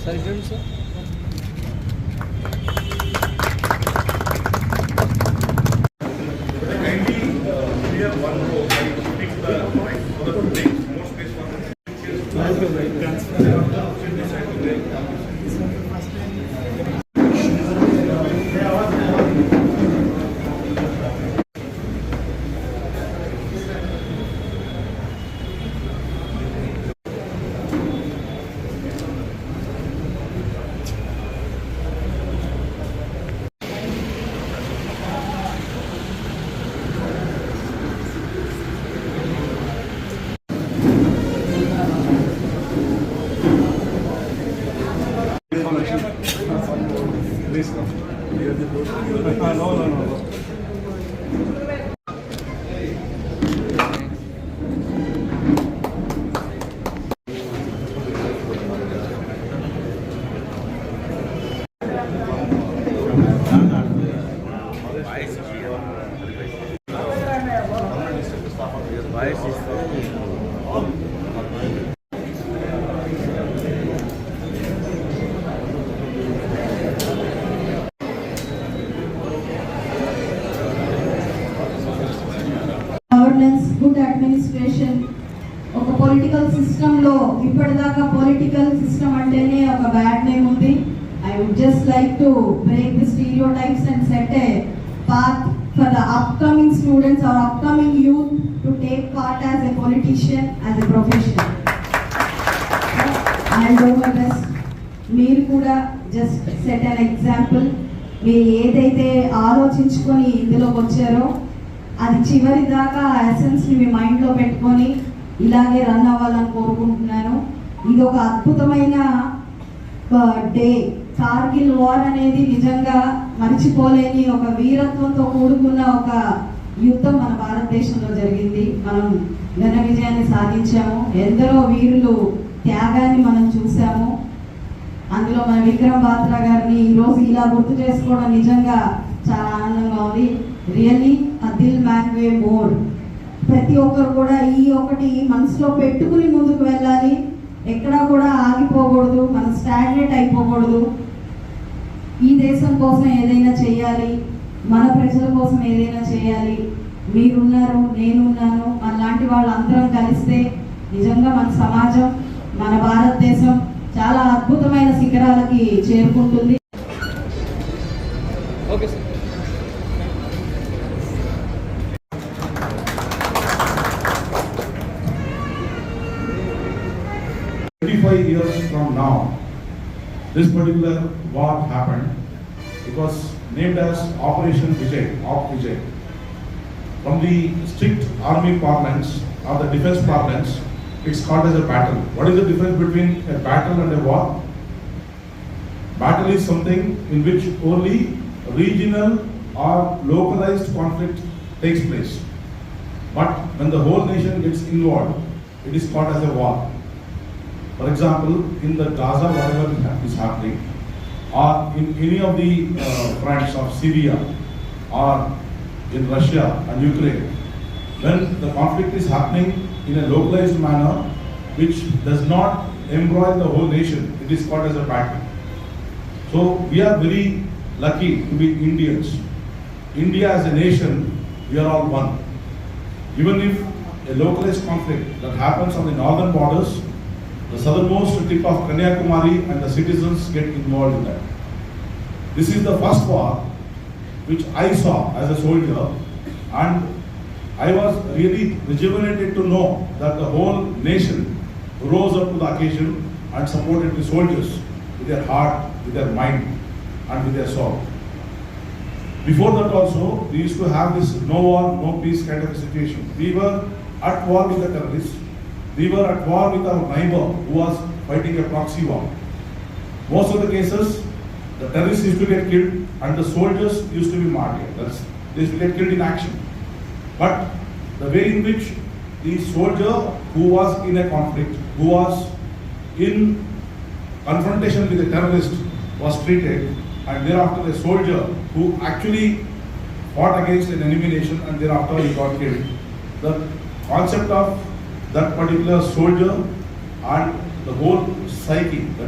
Sergeant, sir. Please come. No. Governance, good administration, ఒక political సిస్టంలో ఇప్పటిదాకా పొలిటికల్ సిస్టమ్ అంటేనే ఒక బ్యాడ్ నేమ్ ఉంది. I would just like to break the stereotypes and set a path for the upcoming students or upcoming youth to take part as a politician, as a profession. I'll do my best. మీరు కూడా just set an example. మీరు ఏదైతే ఆలోచించుకొని ఇందులోకి వచ్చారో అది చివరి దాకా ఎసెన్స్ని మీ మైండ్లో పెట్టుకొని ఇలాగే రన్ అవ్వాలని కోరుకుంటున్నాను. ఇది ఒక అద్భుతమైన డే. కార్గిల్ వార్ అనేది నిజంగా మర్చిపోలేని ఒక వీరత్వంతో కూడుకున్న ఒక యుద్ధం మన భారతదేశంలో జరిగింది. మనం ఘన విజయాన్ని సాధించాము. ఎందరో వీరులు త్యాగాన్ని మనం చూసాము. అందులో మన విక్రమ్ బాత్రా గారిని ఈరోజు ఇలా గుర్తు చేసుకోవడం నిజంగా చాలా ఆనందంగా ఉంది. రియల్లీ దిల్ మ్యాన్ వే మోర్. ప్రతి ఒక్కరు కూడా ఈ ఒకటి మనసులో పెట్టుకుని ముందుకు వెళ్ళాలి. ఎక్కడా కూడా ఆగిపోకూడదు, మనం స్టాగ్నేట్ అయిపోకూడదు. ఈ దేశం కోసం ఏదైనా చేయాలి, మన ప్రజల కోసం ఏదైనా చేయాలి. మీరున్నారు, నేనున్నాను, మనలాంటి వాళ్ళందరం కలిస్తే నిజంగా మన సమాజం, మన భారతదేశం చాలా అద్భుతమైన శిఖరాలకి చేరుకుంటుంది. Okay sir. 25 years from now, this particular war happened. It was named as Operation Vijay, Op Vijay. From the strict army parlance or the defense parlance, it's called as a battle. What is the difference between a battle and a war? Battle is something in which only regional or localized conflict takes place. But when the whole nation gets involved, it is called as a war. For example, in the Gaza, whatever is happening, or in any of the fronts of Syria, or in Russia and Ukraine, when the conflict is happening in a localized manner, which does not embroil the whole nation, it is called as a battle. So we are very lucky to be Indians. India as a nation, we are all one. Even if a localized conflict that happens on the northern borders, the southernmost tip of Kanyakumari and the citizens get involved in that. This is the first war which I saw as a soldier, and I was really rejuvenated to know that the whole nation rose up to the occasion and supported the soldiers with their heart, with their mind and with their soul. Before that also, we used to have this no war, no peace kind of a situation. We were at war with the terrorists. We were at war with our neighbor who was fighting a proxy war. Most of the cases, the terrorists used to get killed and the soldiers used to be martyred. They used to get killed in action. But the way in which the soldier who was in a conflict, who was in confrontation with a terrorist was treated, and thereafter the soldier who actually fought against an enemy nation and thereafter he got killed. The concept of that particular soldier and the whole psyche, that is